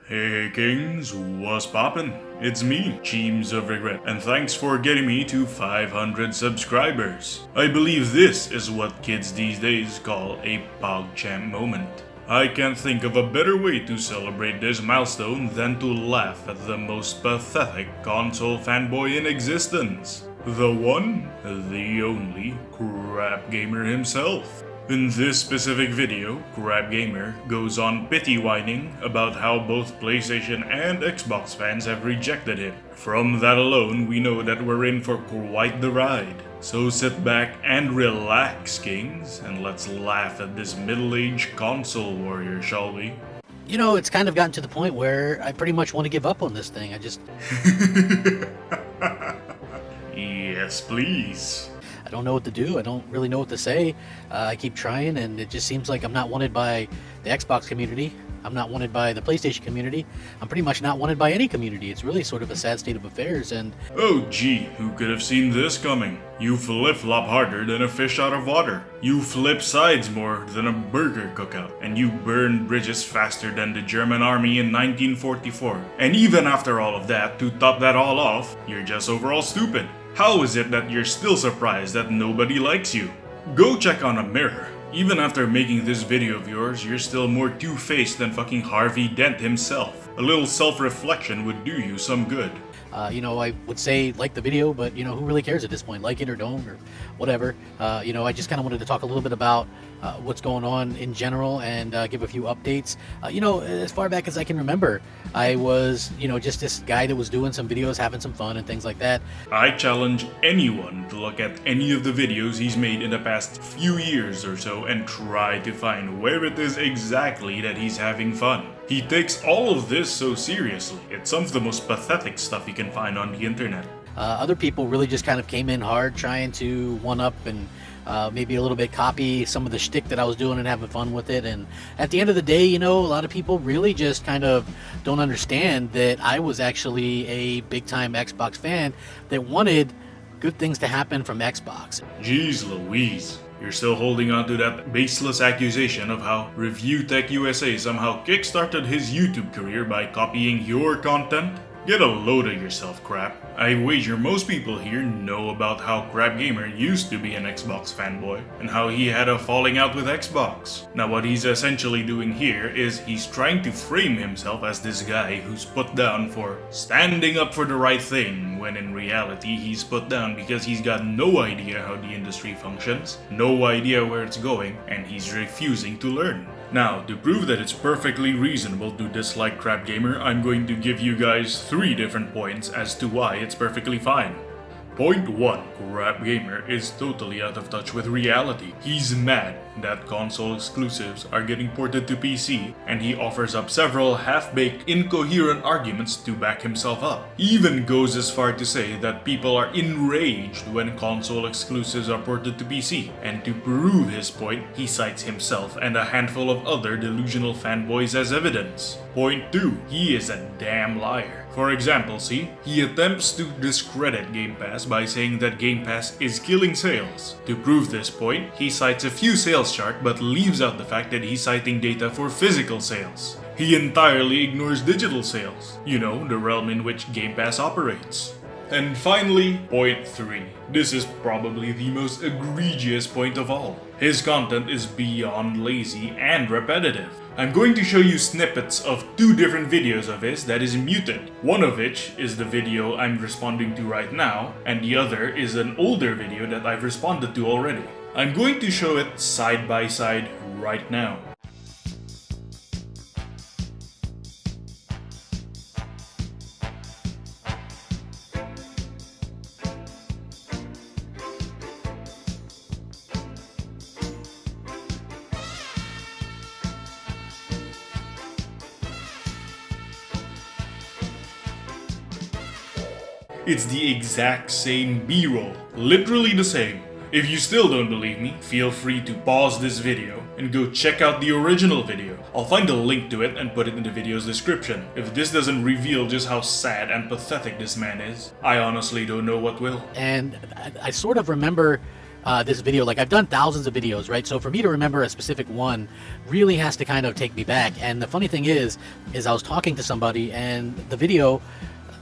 Hey Kings, what's poppin'? It's me, Cheems of Regret, and thanks for getting me to 500 subscribers. I believe this is what kids these days call a PogChamp moment. I can't think of a better way to celebrate this milestone than to laugh at the most pathetic console fanboy in existence. The one, the only, Crapgamer himself. In this specific video, Crapgamer goes on pity-whining about how both PlayStation and Xbox fans have rejected him. From that alone, we know that we're in for quite the ride. So sit back and relax, Kings, and let's laugh at this middle-aged console warrior, shall we? You know, it's kind of gotten to the point where I pretty much want to give up on this thing. Yes, please. I don't know what to do. I don't really know what to say. I keep trying, and it just seems like I'm not wanted by the Xbox community. I'm not wanted by the PlayStation community. I'm pretty much not wanted by any community. It's really sort of a sad state of affairs, and... Oh gee, who could have seen this coming? You flip-flop harder than a fish out of water. You flip sides more than a burger cookout. And you burn bridges faster than the German army in 1944. And even after all of that, to top that all off, you're just overall stupid. How is it that you're still surprised that nobody likes you? Go check on a mirror. Even after making this video of yours, you're still more two-faced than fucking Harvey Dent himself. A little self-reflection would do you some good. I would say like the video, but who really cares at this point? Like it or don't, or whatever. I just kind of wanted to talk a little bit about what's going on in general and give a few updates. As far back as I can remember, I was, just this guy that was doing some videos, having some fun and things like that. I challenge anyone to look at any of the videos he's made in the past few years or so and try to find where it is exactly that he's having fun. He takes all of this so seriously. It's some of the most pathetic stuff you can find on the internet. Other people really just kind of came in hard trying to one-up and maybe a little bit copy some of the shtick that I was doing and having fun with it. And at the end of the day, a lot of people really just kind of don't understand that I was actually a big-time Xbox fan that wanted good things to happen from Xbox. Jeez Louise. You're still holding on to that baseless accusation of how Refuting USA somehow kickstarted his YouTube career by copying your content? Get a load of yourself, Crap. I wager most people here know about how Crapgamer used to be an Xbox fanboy, and how he had a falling out with Xbox. Now what he's essentially doing here is he's trying to frame himself as this guy who's put down for standing up for the right thing, when in reality he's put down because he's got no idea how the industry functions, no idea where it's going, and he's refusing to learn. Now, to prove that it's perfectly reasonable to dislike Crapgamer, I'm going to give you guys 3 different points as to why it's perfectly fine. Point 1. Crapgamer is totally out of touch with reality. He's mad that console exclusives are getting ported to PC, and he offers up several half-baked, incoherent arguments to back himself up. He even goes as far to say that people are enraged when console exclusives are ported to PC, and to prove his point, he cites himself and a handful of other delusional fanboys as evidence. Point 2. He is a damn liar. For example, he attempts to discredit Game Pass by saying that Game Pass is killing sales. To prove this point, he cites a few sales charts but leaves out the fact that he's citing data for physical sales. He entirely ignores digital sales, the realm in which Game Pass operates. And finally, point 3. This is probably the most egregious point of all. His content is beyond lazy and repetitive. I'm going to show you snippets of 2 different videos of his that is muted. One of which is the video I'm responding to right now, and the other is an older video that I've responded to already. I'm going to show it side by side right now. It's the exact same B-roll, literally the same. If you still don't believe me, feel free to pause this video and go check out the original video. I'll find a link to it and put it in the video's description. If this doesn't reveal just how sad and pathetic this man is, I honestly don't know what will. And I sort of remember this video. Like, I've done thousands of videos, right? So for me to remember a specific one really has to kind of take me back. And the funny thing is I was talking to somebody and the video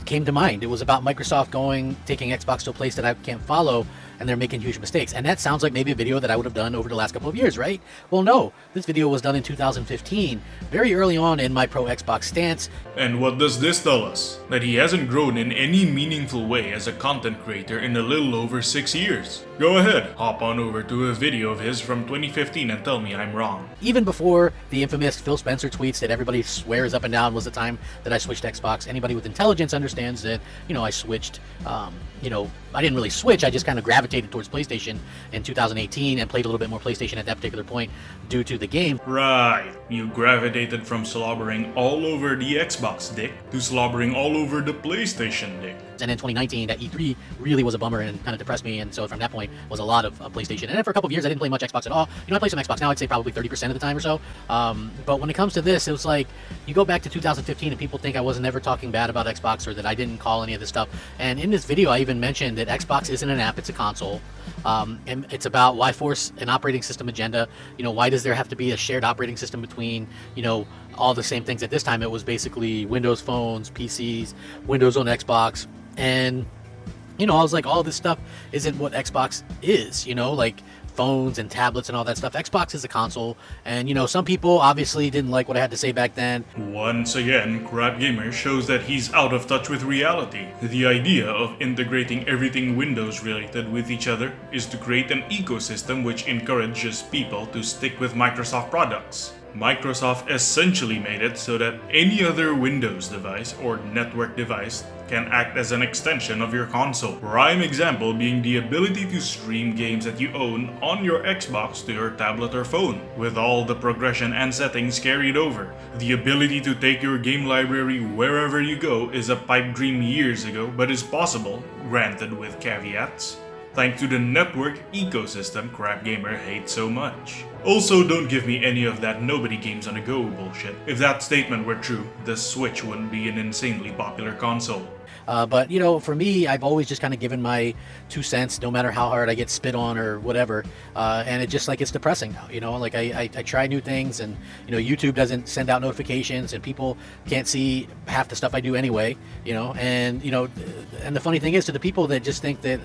came to mind. It was about Microsoft taking Xbox to a place that I can't follow, and they're making huge mistakes. And that sounds like maybe a video that I would have done over the last couple of years, right? Well, no, this video was done in 2015, very early on in my pro Xbox stance. And what does this tell us? That he hasn't grown in any meaningful way as a content creator in a little over 6 years. Go ahead, hop on over to a video of his from 2015 and tell me I'm wrong. Even before the infamous Phil Spencer tweets that everybody swears up and down was the time that I switched to Xbox, anybody with intelligence understands that, I switched, I didn't really switch, I just kind of gravitated towards PlayStation in 2018 and played a little bit more PlayStation at that particular point due to the game. Right, you gravitated from slobbering all over the Xbox dick to slobbering all over the PlayStation dick. And in 2019, that E3 really was a bummer and kind of depressed me, and so from that point was a lot of PlayStation. And then for a couple of years, I didn't play much Xbox at all. I play some Xbox now, I'd say probably 30% of the time or so. But when it comes to this, it was like, you go back to 2015 and people think I wasn't ever talking bad about Xbox or that I didn't call any of this stuff. And in this video, I even mentioned that Xbox isn't an app, it's a console. And it's about why force an operating system agenda. Why does there have to be a shared operating system between, all the same things? At this time, it was basically Windows phones, PCs, Windows on Xbox. And, I was like, all this stuff isn't what Xbox is, like phones and tablets and all that stuff. Xbox is a console. And, some people obviously didn't like what I had to say back then. Once again, Crapgamer shows that he's out of touch with reality. The idea of integrating everything Windows related with each other is to create an ecosystem which encourages people to stick with Microsoft products. Microsoft essentially made it so that any other Windows device or network device can act as an extension of your console. Prime example being the ability to stream games that you own on your Xbox to your tablet or phone, with all the progression and settings carried over. The ability to take your game library wherever you go is a pipe dream years ago, but is possible, granted with caveats, thanks to the network ecosystem Crapgamer hates so much. Also, don't give me any of that nobody games on the go bullshit. If that statement were true, the Switch wouldn't be an insanely popular console. But, for me, I've always just kind of given my 2 cents, no matter how hard I get spit on or whatever. And it's depressing now, like I try new things and, YouTube doesn't send out notifications and people can't see half the stuff I do anyway, and, and the funny thing is, to the people that just think that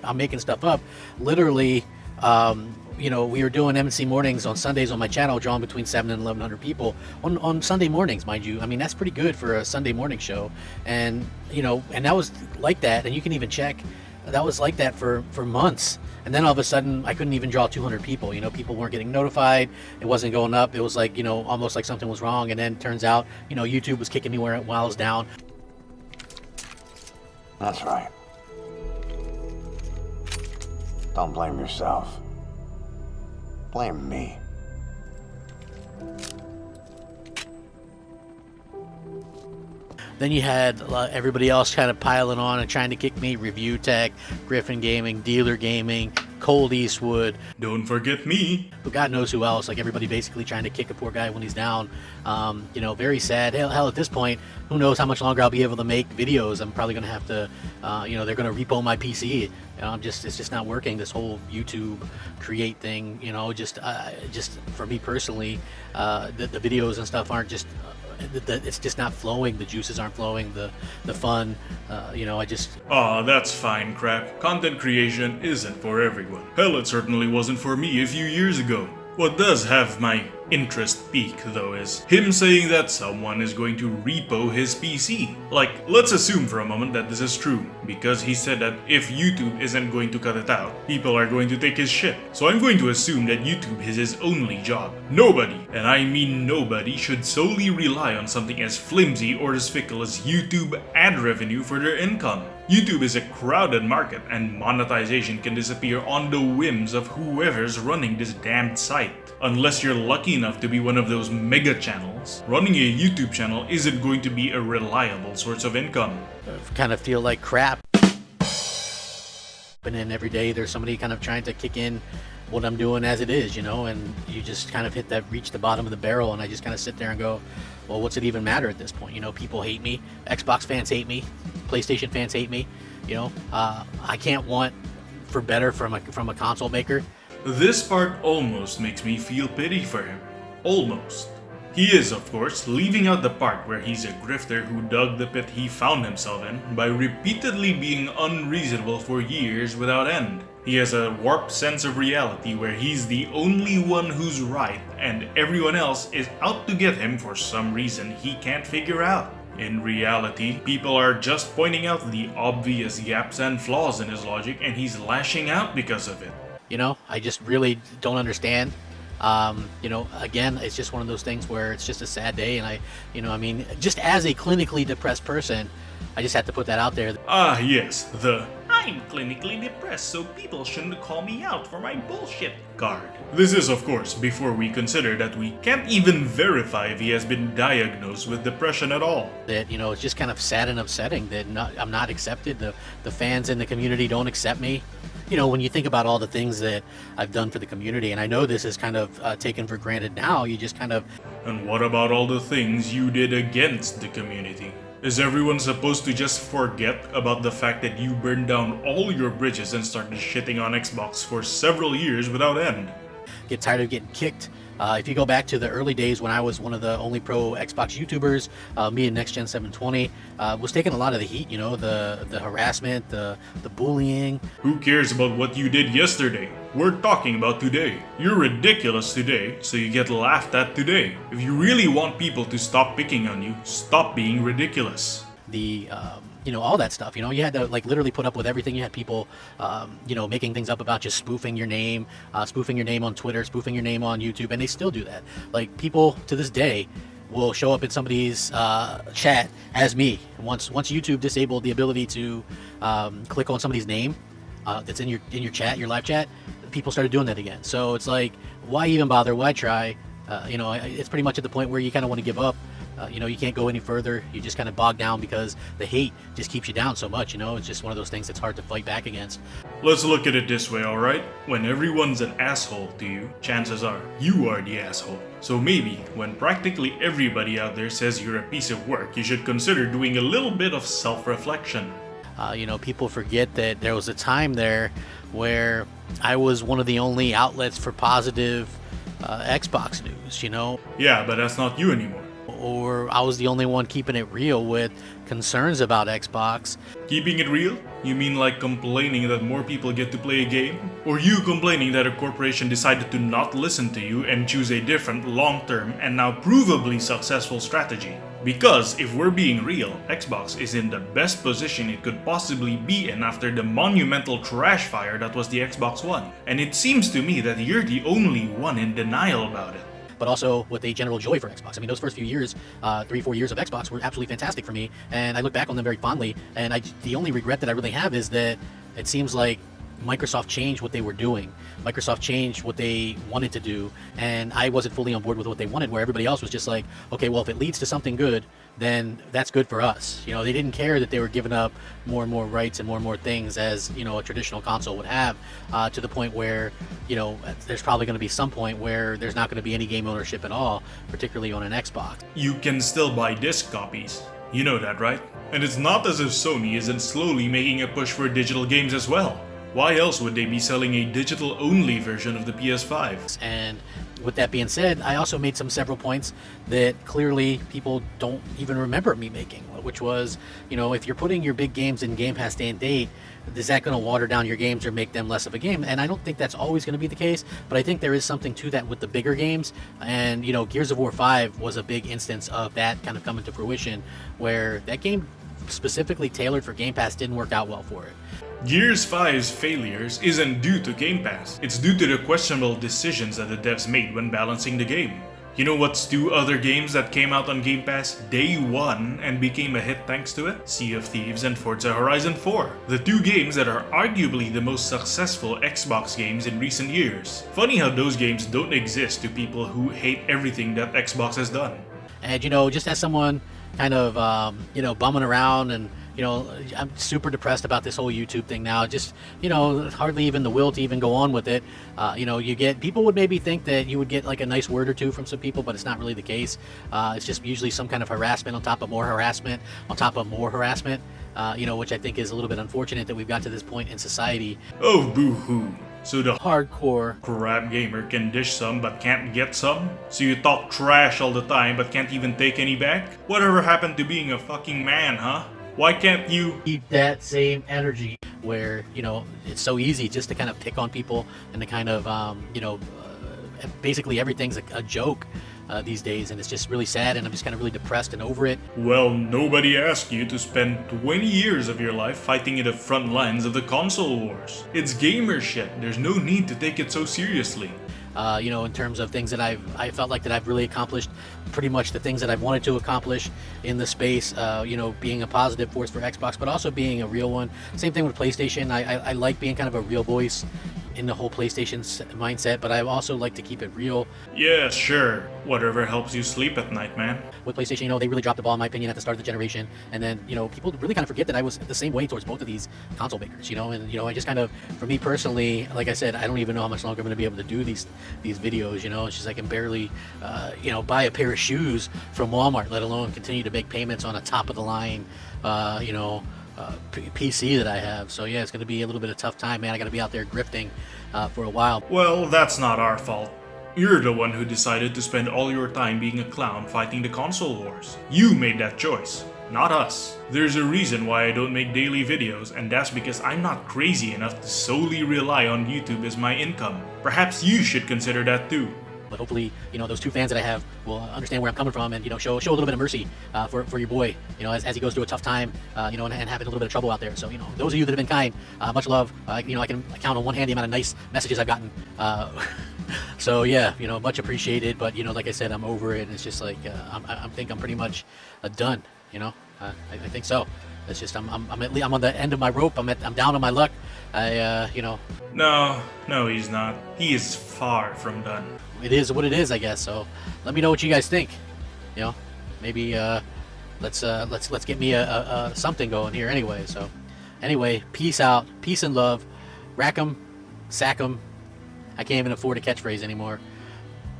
I'm making stuff up, literally, we were doing MC mornings on Sundays on my channel, drawing between 700 and 1,100 people on Sunday mornings, mind you. I mean, that's pretty good for a Sunday morning show. And, and that was like that. And you can even check, that was like that for months. And then all of a sudden, I couldn't even draw 200 people. People weren't getting notified. It wasn't going up. It was like, almost like something was wrong. And then it turns out, YouTube was kicking me while I was down. That's right. Don't blame yourself. Blame me. Then you had everybody else kind of piling on and trying to kick me. Review Tech, Griffin Gaming, Dealer Gaming, Cold Eastwood. Don't forget me. God knows who else. Like, everybody basically trying to kick a poor guy when he's down. Very sad. Hell, at this point, who knows how much longer I'll be able to make videos. I'm probably going to have to, they're going to repo my PC. It's just not working, this whole YouTube create thing. Just for me personally, the videos and stuff aren't just... it's just not flowing. The juices aren't flowing. The fun, that's fine, Crap. Content creation isn't for everyone. Hell, it certainly wasn't for me a few years ago. What does have my interest peak, though, is him saying that someone is going to repo his PC. Like, let's assume for a moment that this is true, because he said that if YouTube isn't going to cut it out, people are going to take his shit. So I'm going to assume that YouTube is his only job. Nobody, and I mean nobody, should solely rely on something as flimsy or as fickle as YouTube ad revenue for their income. YouTube is a crowded market, and monetization can disappear on the whims of whoever's running this damned site. Unless you're lucky enough to be one of those mega channels, running a YouTube channel isn't going to be a reliable source of income. I kind of feel like crap. And then every day there's somebody kind of trying to kick in what I'm doing as it is, and you just kind of reach the bottom of the barrel, and I just kind of sit there and go, well, what's it even matter at this point? People hate me, Xbox fans hate me, PlayStation fans hate me, I can't want for better from a console maker. This part almost makes me feel pity for him. Almost. He is, of course, leaving out the part where he's a grifter who dug the pit he found himself in by repeatedly being unreasonable for years without end. He has a warped sense of reality where he's the only one who's right and everyone else is out to get him for some reason he can't figure out. In reality, people are just pointing out the obvious gaps and flaws in his logic and he's lashing out because of it. You know, I just really don't understand. You know, again, it's just one of those things where it's just a sad day, and I mean, just as a clinically depressed person, I just had to put that out there. Ah, yes, the "I'm clinically depressed, so people shouldn't call me out for my bullshit" card. This is, of course, before we consider that we can't even verify if he has been diagnosed with depression at all. That, you know, it's just kind of sad and upsetting that I'm not accepted. The fans in the community don't accept me. You know, when you think about all the things that I've done for the community, and I know this is kind of taken for granted now, you just kind of... And what about all the things you did against the community? Is everyone supposed to just forget about the fact that you burned down all your bridges and started shitting on Xbox for several years without end? Get tired of getting kicked. If you go back to the early days when I was one of the only pro Xbox YouTubers, me and NextGen 720 was taking a lot of the heat, you know, the harassment, the bullying. Who cares about what you did yesterday? We're talking about today. You're ridiculous today, so you get laughed at today. If you really want people to stop picking on you, stop being ridiculous. You know, all that stuff, you know, you had to like literally put up with everything. You had people, you know, making things up about just spoofing your name on Twitter, spoofing your name on YouTube, and they still do that. Like, people to this day will show up in somebody's chat as me. Once YouTube disabled the ability to click on somebody's name that's in your chat, your live chat, people started doing that again. So it's like, why even bother? Why try? You know, it's pretty much at the point where you kind of want to give up. You know, you can't go any further. You just kind of bog down because the hate just keeps you down so much, you know? It's just one of those things that's hard to fight back against. Let's look at it this way, alright? When everyone's an asshole to you, chances are you are the asshole. So maybe, when practically everybody out there says you're a piece of work, you should consider doing a little bit of self-reflection. You know, people forget that there was a time there where I was one of the only outlets for positive Xbox news, you know? Yeah, but that's not you anymore. Or I was the only one keeping it real with concerns about Xbox. Keeping it real? You mean like complaining that more people get to play a game? Or you complaining that a corporation decided to not listen to you and choose a different, long-term, and now provably successful strategy? Because if we're being real, Xbox is in the best position it could possibly be in after the monumental trash fire that was the Xbox One. And it seems to me that you're the only one in denial about it. But also with a general joy for Xbox. I mean, those first few years, 3-4 years of Xbox were absolutely fantastic for me, and I look back on them very fondly, and the only regret that I really have is that it seems like Microsoft changed what they were doing. Microsoft changed what they wanted to do, and I wasn't fully on board with what they wanted, where everybody else was just like, okay, well, if it leads to something good, then that's good for us. You know, they didn't care that they were giving up more and more rights and more things as, you know, a traditional console would have, to the point where, you know, there's probably going to be some point where there's not going to be any game ownership at all, particularly on an Xbox. You can still buy disc copies. You know that, right? And it's not as if Sony isn't slowly making a push for digital games as well. Why else would they be selling a digital-only version of the PS5? And with that being said, I also made several points that clearly people don't even remember me making, which was, you know, if you're putting your big games in Game Pass day and date, is that going to water down your games or make them less of a game? And I don't think that's always going to be the case, but I think there is something to that with the bigger games. And, you know, Gears of War 5 was a big instance of that kind of coming to fruition, where that game specifically tailored for Game Pass didn't work out well for it. Gears 5's failures isn't due to Game Pass, it's due to the questionable decisions that the devs made when balancing the game. You know what's two other games that came out on Game Pass day one and became a hit thanks to it? Sea of Thieves and Forza Horizon 4. The two games that are arguably the most successful Xbox games in recent years. Funny how those games don't exist to people who hate everything that Xbox has done. And, you know, just as someone kind of, you know, bumming around and, you know, I'm super depressed about this whole YouTube thing now. Just, you know, hardly even the will to even go on with it. You know, you get, people would maybe think that you would get like a nice word or two from some people, but it's not really the case. It's just usually some kind of harassment on top of more harassment on top of more harassment. You know, which I think is a little bit unfortunate that we've got to this point in society. Oh, boo-hoo. So the Hardcore Crapgamer can dish some but can't get some? So you talk trash all the time but can't even take any back? Whatever happened to being a fucking man, huh? Why can't you keep that same energy where, you know, it's so easy just to kind of pick on people and to kind of, you know, basically everything's a joke these days, and it's just really sad, and I'm just kind of really depressed and over it. Well, nobody asked you to spend 20 years of your life fighting in the front lines of the console wars. It's gamer shit. There's no need to take it so seriously. You know, in terms of things that I felt like that I've really accomplished pretty much the things that I've wanted to accomplish in the space, you know, being a positive force for Xbox, but also being a real one. Same thing with PlayStation. I like being kind of a real voice in the whole PlayStation mindset, but I also like to keep it real. Yeah, sure. Whatever helps you sleep at night, man. With PlayStation, you know, they really dropped the ball, in my opinion, at the start of the generation. And then, you know, people really kind of forget that I was the same way towards both of these console makers, you know. And, you know, I just kind of, for me personally, like I said, I don't even know how much longer I'm going to be able to do these videos, you know. It's just I can barely, you know, buy a pair of shoes from Walmart, let alone continue to make payments on a top-of-the-line, you know, PC that I have. So yeah, it's going to be a little bit of a tough time, man. I got to be out there grifting for a while. Well, that's not our fault. You're the one who decided to spend all your time being a clown fighting the console wars. You made that choice, not us. There's a reason why I don't make daily videos, and that's because I'm not crazy enough to solely rely on YouTube as my income. Perhaps you should consider that too. But hopefully, you know, those two fans that I have will understand where I'm coming from, and, you know, show a little bit of mercy for your boy, you know, as he goes through a tough time, you know, and having a little bit of trouble out there. So, you know, those of you that have been kind, much love. You know, I can count on one hand the amount of nice messages I've gotten. So yeah, you know, much appreciated. But, you know, like I said, I'm over it, and it's just like I think I'm pretty much done. You know, I think so. It's just I'm on the end of my rope. I'm down on my luck. You know. No, he's not. He is far from done. It is what it is, I guess. So let me know what you guys think. You know, maybe let's get me a something going here anyway. So anyway, peace out, peace and love. Rack 'em, sack 'em. I can't even afford a catchphrase anymore.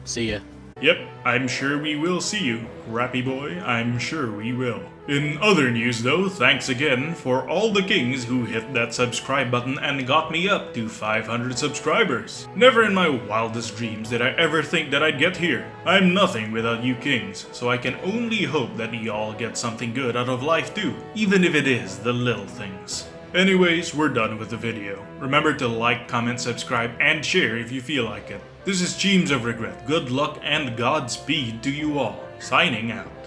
See ya. Yep, I'm sure we will see you, Rappy Boy, I'm sure we will. In other news though, thanks again for all the kings who hit that subscribe button and got me up to 500 subscribers. Never in my wildest dreams did I ever think that I'd get here. I'm nothing without you kings, so I can only hope that y'all get something good out of life too, even if it is the little things. Anyways, we're done with the video. Remember to like, comment, subscribe, and share if you feel like it. This is Cheems of Regret. Good luck and Godspeed to you all. Signing out.